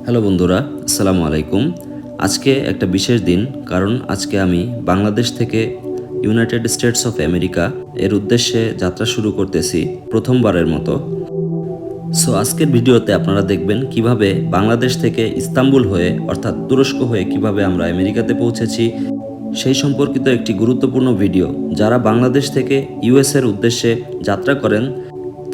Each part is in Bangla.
হ্যালো বন্ধুরা, আসসালামু আলাইকুম। আজকে একটা বিশেষ দিন, কারণ আজকে আমি বাংলাদেশ থেকে ইউনাইটেড স্টেটস অফ আমেরিকা এর উদ্দেশ্যে যাত্রা শুরু করতেছি প্রথমবারের মতো। সো আজকের ভিডিওতে আপনারা দেখবেন কিভাবে বাংলাদেশ থেকে ইস্তাম্বুল হয়ে অর্থাৎ তুরস্ক হয়ে কিভাবে আমরা আমেরিকাতে পৌঁছেছি সেই সম্পর্কিত একটি গুরুত্বপূর্ণ ভিডিও। যারা বাংলাদেশ থেকে ইউএসের উদ্দেশ্যে যাত্রা করেন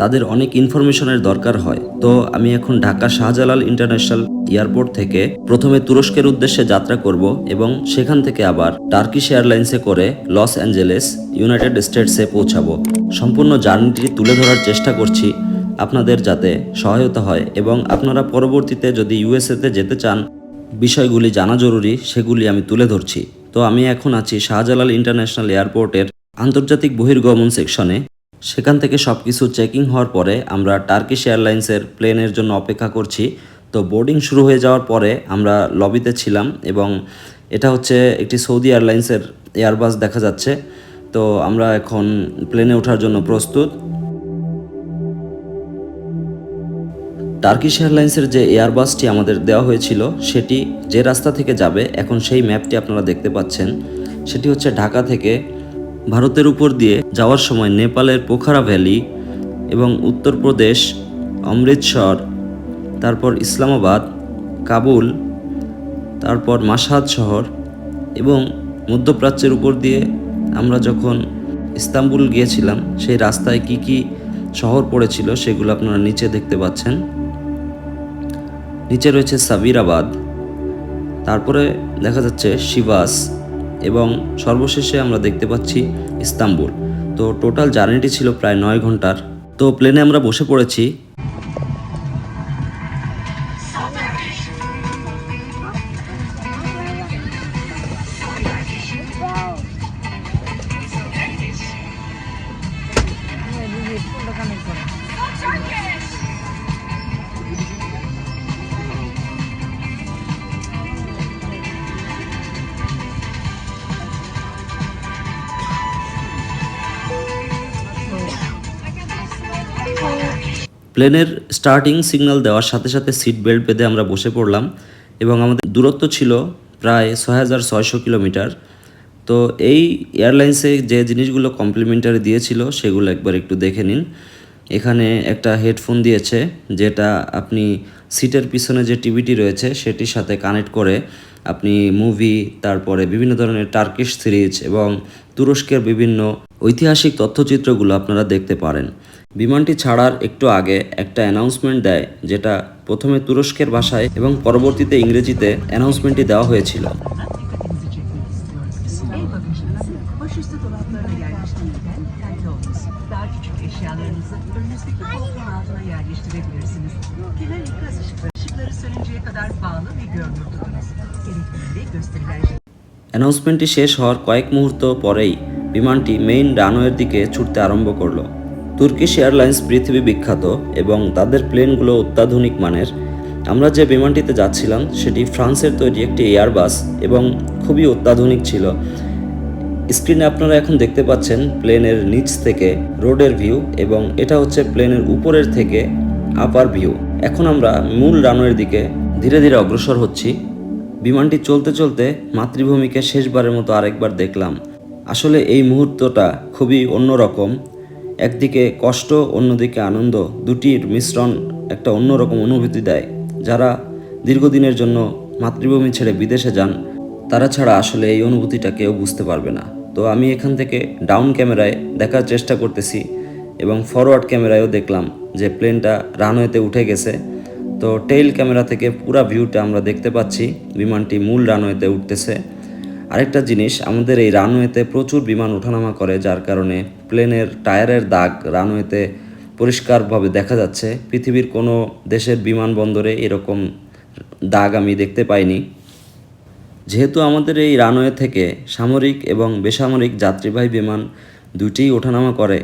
তাদের অনেক ইনফরমেশনের দরকার হয়। তো আমি এখন ঢাকা শাহজালাল ইন্টারন্যাশনাল এয়ারপোর্ট থেকে প্রথমে তুরস্কের উদ্দেশ্যে যাত্রা করব এবং সেখান থেকে আবার টার্কিশ এয়ারলাইন্সে করে লস অ্যাঞ্জেলেস ইউনাইটেড স্টেটসে পৌঁছাবো। সম্পূর্ণ জার্নিটি তুলে ধরার চেষ্টা করছি আপনাদের যাতে সহায়তা হয়, এবং আপনারা পরবর্তীতে যদি ইউএসএতে যেতে চান বিষয়গুলি জানা জরুরি, সেগুলি আমি তুলে ধরছি। তো আমি এখন আছি শাহজালাল ইন্টারন্যাশনাল এয়ারপোর্টের আন্তর্জাতিক বহির্গমন সেকশনে। সেখান থেকে সব কিছু চেকিং হওয়ার পরে আমরা টার্কিশ এয়ারলাইন্সের প্লেনের জন্য অপেক্ষা করছি। তো বোর্ডিং শুরু হয়ে যাওয়ার পরে আমরা লবিতে ছিলাম, এবং এটা হচ্ছে একটি সৌদি এয়ারলাইন্সের এয়ারবাস দেখা যাচ্ছে। তো আমরা এখন প্লেনে ওঠার জন্য প্রস্তুত। টার্কিশ এয়ারলাইন্সের যে এয়ারবাসটি আমাদের দেওয়া হয়েছিল সেটি যে রাস্তা থেকে যাবে, এখন সেই ম্যাপটি আপনারা দেখতে পাচ্ছেন। সেটি হচ্ছে ঢাকা থেকে ভারতের উপর দিয়ে যাওয়ার সময় নেপালের পোখারা ভ্যালি এবং উত্তরপ্রদেশ, অমৃতসর, তারপর ইসলামাবাদ, কাবুল, তারপর মাশহাদ শহর এবং মধ্যপ্রাচ্যের উপর দিয়ে আমরা যখন ইস্তাম্বুল গিয়েছিলাম সেই রাস্তায় কি কি শহর পড়েছিল সেগুলো আপনারা নিচে দেখতে পাচ্ছেন। নিচে রয়েছে সাবিরাবাদ, তারপরে দেখা যাচ্ছে শিভাস, এবং সর্বশেষে আমরা দেখতে পাচ্ছি ইস্তাম্বুল। তো টোটাল জার্নিটি ছিল প্রায় 9 ঘন্টার। তো প্লেনে আমরা বসে পড়েছি। প্লেনের স্টার্টিং সিগন্যাল দেওয়ার সাথে সাথে সিট বেল্ট বেঁধে আমরা বসে পড়লাম, এবং আমাদের দূরত্ব ছিল প্রায় 6600 কিলোমিটার। তো এই এয়ারলাইন্সে যে জিনিসগুলো কমপ্লিমেন্টারি দিয়েছিল সেগুলো একবার একটু দেখে নিন। এখানে একটা হেডফোন দিয়েছে, যেটা আপনি সিটের পিছনে যে টিভিটি রয়েছে সেটির সাথে কানেক্ট করে আপনি মুভি, তারপরে বিভিন্ন ধরনের টার্কিশ সিরিজ এবং তুরস্কের বিভিন্ন ঐতিহাসিক তথ্যচিত্রগুলো আপনারা দেখতে পারেন। বিমানটি ছাড়ার একটু আগে একটা অ্যানাউন্সমেন্ট দেয়, যেটা প্রথমে তুরস্কের ভাষায় এবং পরবর্তীতে ইংরেজিতে অ্যানাউন্সমেন্টটি দেওয়া হয়েছিল। Başüstü dolaplarına yerleştirirken dikkatli olunuz. Daha küçük eşyalarınızı önünüzdeki koltuğun altına yerleştirebilirsiniz. Kenar ikaz ışıkları sönünceye kadar bağlı ve görünür tutunuz. Gerektiğinde gösterilen অ্যানাউন্সমেন্টটি শেষ হওয়ার কয়েক মুহূর্ত পরেই বিমানটি মেইন রানওয়ের দিকে ছুটতে আরম্ভ করলো। তুর্কিশ এয়ারলাইন্স পৃথিবী বিখ্যাত এবং তাদের প্লেনগুলো অত্যাধুনিক মানের। আমরা যে বিমানটিতে যাচ্ছিলাম সেটি ফ্রান্সের তৈরি একটি এয়ারবাস এবং খুবই অত্যাধুনিক ছিল। স্ক্রিনে আপনারা এখন দেখতে পাচ্ছেন প্লেনের নিচ থেকে রোডের ভিউ, এবং এটা হচ্ছে প্লেনের উপরের থেকে আপার ভিউ। এখন আমরা মূল রানওয়ের দিকে ধীরে ধীরে অগ্রসর হচ্ছি। বিমানটি চলতে চলতে মাতৃভূমিকে শেষবারের মতো আরেকবার দেখলাম। আসলে এই মুহূর্তটা খুবই অন্যরকম। একদিকে কষ্ট, অন্যদিকে আনন্দ, দুটির মিশ্রণ একটা অন্যরকম অনুভূতি দেয়। যারা দীর্ঘদিনের জন্য মাতৃভূমি ছেড়ে বিদেশে যান তারা ছাড়া আসলে এই অনুভূতিটা কেউ বুঝতে পারবে না। তো আমি এখান থেকে ডাউন ক্যামেরায় দেখার চেষ্টা করতেছি, এবং ফরওয়ার্ড ক্যামেরায়ও দেখলাম যে প্লেনটা রানওয়েতে উঠে গেছে। তো টেইল ক্যামেরা থেকে পুরা ভিউটা আমরা দেখতে পাচ্ছি বিমানটি মূল রানওয়েতে উঠতেছে। আরেকটা জিনিস, আমাদের এই রানওয়েতে প্রচুর বিমান ওঠানামা করে, যার কারণে প্লেনের টায়ারের দাগ রানওয়েতে পরিষ্কারভাবে দেখা যাচ্ছে। পৃথিবীর কোনো দেশের বিমানবন্দরে এরকম দাগ আমি দেখতে পাইনি। যেহেতু আমাদের এই রানওয়ে থেকে সামরিক এবং বেসামরিক যাত্রীবাহী বিমান দুটিই ওঠানামা করে,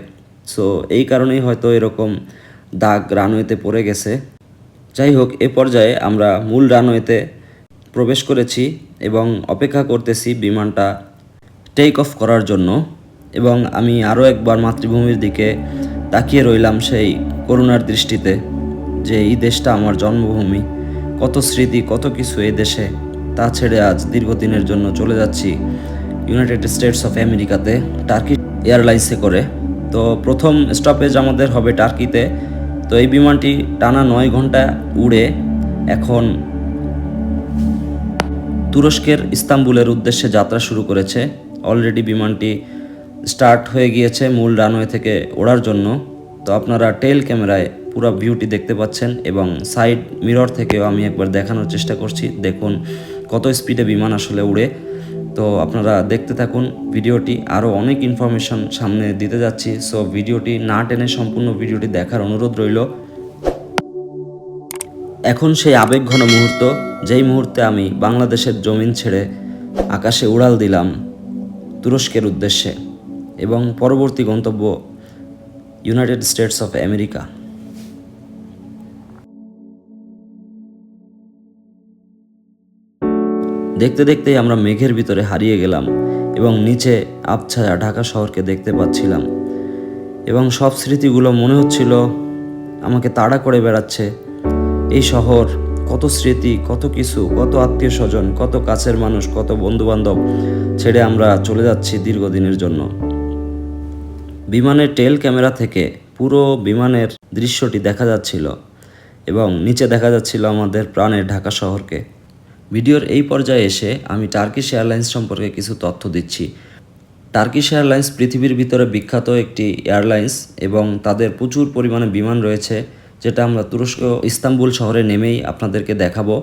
সো এই কারণেই হয়তো এরকম দাগ রানওয়েতে পড়ে গেছে। যাই হোক, এ পর্যায়ে আমরা মূল রানওয়েতে প্রবেশ করেছি এবং অপেক্ষা করতেছি বিমানটা টেক অফ করার জন্য। এবং আমি আরও একবার মাতৃভূমির দিকে তাকিয়ে রইলাম সেই করুণার দৃষ্টিতে, যে এই দেশটা আমার জন্মভূমি। কত স্মৃতি, কত কিছু এই দেশে, তা ছেড়ে আজ দীর্ঘদিনের জন্য চলে যাচ্ছি ইউনাইটেড স্টেটস অফ আমেরিকাতে টার্কি এয়ারলাইন্সে করে। তো প্রথম স্টপেজ আমাদের হবে টার্কিতে। তো এই বিমানটি টানা 9 ঘন্টা উড়ে এখন তুরস্কের ইস্তাম্বুলের উদ্দেশ্যে যাত্রা শুরু করেছে। অলরেডি বিমানটি স্টার্ট হয়ে গিয়েছে মূল রানওয়ে থেকে ওড়ার জন্য। তো আপনারা টেল ক্যামেরায় পুরো ভিউটি দেখতে পাচ্ছেন এবং সাইড মিরর থেকেও আমি একবার দেখানোর চেষ্টা করছি। দেখুন কত স্পিডে বিমান আসলে উড়ে। তো আপনারা দেখতে থাকুন ভিডিওটি, আরও অনেক ইনফরমেশন সামনে দিতে যাচ্ছি। সো ভিডিওটি না টেনে সম্পূর্ণ ভিডিওটি দেখার অনুরোধ রইল। এখন সেই আবেগঘন মুহূর্ত, যেই মুহূর্তে আমি বাংলাদেশের জমিন ছেড়ে আকাশে উড়াল দিলাম তুরস্কের উদ্দেশ্যে এবং পরবর্তী গন্তব্য ইউনাইটেড স্টেটস অফ আমেরিকা। দেখতে দেখতেই আমরা মেঘের ভিতরে হারিয়ে গেলাম এবং নিচে আবছায়া ঢাকা শহরকে দেখতে পাচ্ছিলাম এবং সব স্মৃতিগুলো মনে হচ্ছিল আমাকে তাড়া করে বেড়াচ্ছে। এই শহর, কত স্মৃতি, কত কিছু, কত আত্মীয় স্বজন, কত কাছের মানুষ, কত বন্ধুবান্ধব ছেড়ে আমরা চলে যাচ্ছি দীর্ঘদিনের জন্য। বিমানের টেল ক্যামেরা থেকে পুরো বিমানের দৃশ্যটি দেখা যাচ্ছিল এবং নিচে দেখা যাচ্ছিল আমাদের প্রাণের ঢাকা শহরকে। ভিডিওর এই পর্যায়ে এসে আমি টার্কিশ এয়ারলাইন্স সম্পর্কে কিছু তথ্য দিচ্ছি। টার্কিশ এয়ারলাইন্স পৃথিবীর ভিতরে বিখ্যাত একটি এয়ারলাইন্স এবং তাদের প্রচুর পরিমাণে বিমান রয়েছে, যেটা আমরা তুরস্ক ইস্তাম্বুল শহরে নেমেই আপনাদেরকে দেখাবো।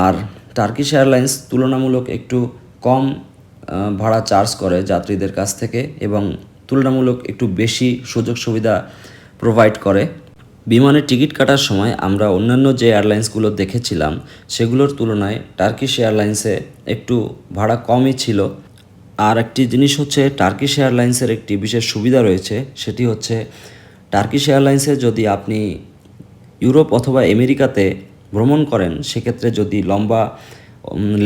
আর টার্কিশ এয়ারলাইন্স তুলনামূলক একটু কম ভাড়া চার্জ করে যাত্রীদের কাছ থেকে এবং তুলনামূলক একটু বেশি সুযোগ সুবিধা প্রোভাইড করে। বিমানের টিকিট কাটার সময় আমরা অন্যান্য যে এয়ারলাইন্সগুলো দেখেছিলাম সেগুলোর তুলনায় টার্কিশ এয়ারলাইন্সে একটু ভাড়া কমই ছিল। আর একটি জিনিস হচ্ছে, টার্কিশ এয়ারলাইন্সের একটি বিশেষ সুবিধা রয়েছে, সেটি হচ্ছে টার্কিশ এয়ারলাইন্সে যদি আপনি ইউরোপ অথবা আমেরিকাতে ভ্রমণ করেন, সেক্ষেত্রে যদি লম্বা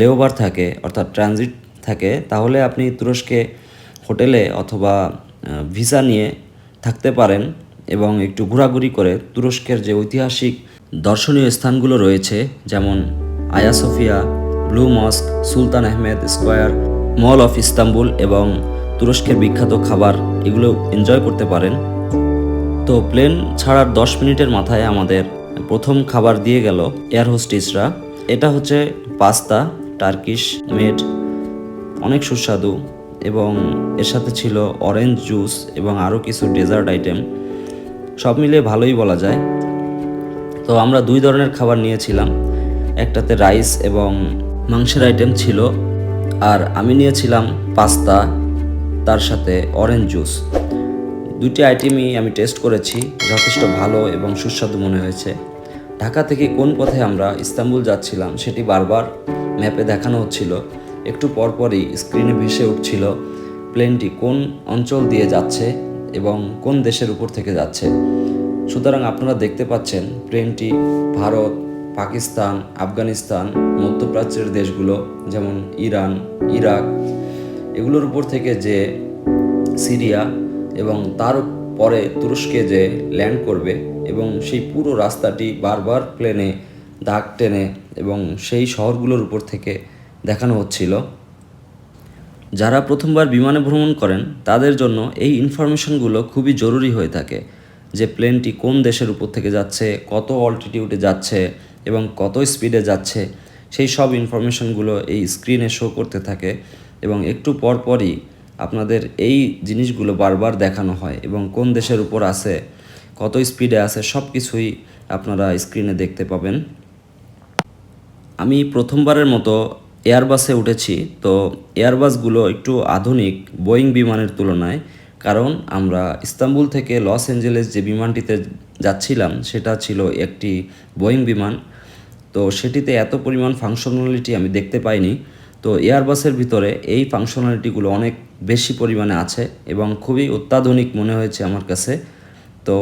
লেওভার থাকে অর্থাৎ ট্রানজিট থাকে, তাহলে আপনি তুরস্কে হোটেলে অথবা ভিসা নিয়ে থাকতে পারেন এবং একটু ঘোরাঘুরি করে তুরস্কের যে ঐতিহাসিক দর্শনীয় স্থানগুলো রয়েছে, যেমন Aya Sophia, Blue Mosque, Sultan Ahmed Square, mall of Istanbul এবং তুরস্কের বিখ্যাত খাবার, এগুলো এনজয় করতে পারেন। তো প্লেন ছাড়ার 10 মিনিটের মাথায় আমাদের প্রথম খাবার দিয়ে গেল এয়ার হোস্টেসরা। এটা হচ্ছে পাস্তা, টার্কিশ মেড, অনেক সুস্বাদু এবং এর সাথে ছিল অরেঞ্জ জুস এবং আরও কিছু ডেজার্ট আইটেম। সব মিলিয়ে ভালোই বলা যায়। তো আমরা 2 ধরনের খাবার নিয়েছিলাম, একটাতে রাইস এবং মাংসের আইটেম ছিল, আর আমি নিয়েছিলাম পাস্তা, তার সাথে অরেঞ্জ জুস। 2টি আইটেমই আমি টেস্ট করেছি, যথেষ্ট ভালো এবং সুস্বাদু মনে হয়েছে। ঢাকা থেকে কোন পথে আমরা ইস্তাম্বুল যাচ্ছিলাম সেটি বারবার ম্যাপে দেখানো হচ্ছিল। একটু পরপরই স্ক্রিনে ভেসে উঠছিল প্লেনটি কোন অঞ্চল দিয়ে যাচ্ছে এবং কোন দেশের উপর থেকে যাচ্ছে। সুতরাং আপনারা দেখতে পাচ্ছেন প্লেনটি ভারত, পাকিস্তান, আফগানিস্তান, মধ্যপ্রাচ্যের দেশগুলো যেমন ইরান, ইরাক, এগুলোর উপর থেকে যে সিরিয়া এবং তার পরে তুরস্কে যে ল্যান্ড করবে এবং সেই পুরো রাস্তাটি বারবার প্লেনে দাগ টেনে এবং সেই শহরগুলোর উপর থেকে দেখানো হচ্ছিল। যারা প্রথমবার বিমানে ভ্রমণ করেন তাদের জন্য এই ইনফরমেশনগুলো খুবই জরুরি হয়ে থাকে, যে প্লেনটি কোন দেশের উপর থেকে যাচ্ছে, কত অল্টিটিউডে যাচ্ছে এবং কত স্পিডে যাচ্ছে, সেই সব ইনফরমেশনগুলো এই স্ক্রিনে শো করতে থাকে এবং একটু পরপরই আপনাদের এই জিনিসগুলো বারবার দেখানো হয় এবং কোন দেশের উপর আছে, কত স্পিডে আছে, সব কিছুই আপনারা স্ক্রিনে দেখতে পাবেন। আমি প্রথমবারের মতো এয়ারবাসে উঠেছি। তো এয়ারবাসগুলো একটু আধুনিক বোয়িং বিমানের তুলনায়, কারণ আমরা ইস্তাম্বুল থেকে লস অ্যাঞ্জেলেস যে বিমানটিতে যাচ্ছিলাম সেটা ছিল একটি বোয়িং বিমান। তো সেটিতে এত পরিমাণ ফাংশনালিটি আমি দেখতে পাইনি। তো এয়ারবাসের ভিতরে এই ফাংশনালিটিগুলো অনেক বেশি পরিমাণে আছে এবং খুবই অত্যাধুনিক মনে হয়েছে আমার কাছে। তো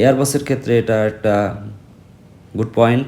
এয়ারবাসের ক্ষেত্রে এটা একটা গুড পয়েন্ট।